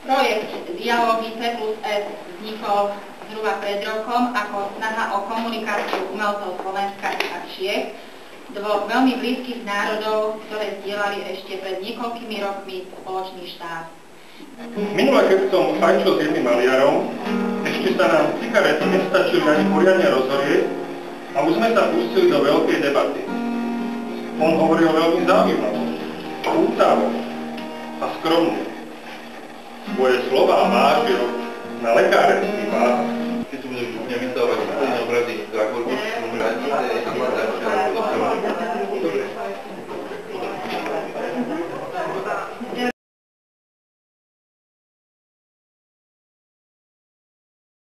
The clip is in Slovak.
Projekt Dialógy C+S vznikol zhruba pred rokom ako snaha o komunikáciu umelcov Slovenska a Čiech, dvoch veľmi blízkych národov, ktoré zdieľali ešte pred niekoľkými rokmi spoločný štát. Minule, keď som fajčil s jedným maliarom, ešte sa nám cigarety nestačili ani poriadne rozhorieť a už sme sa pustili do veľkej debaty. On hovoril veľmi zaujímavo, útavo a skromne. Svoje slová vážil na lekárenský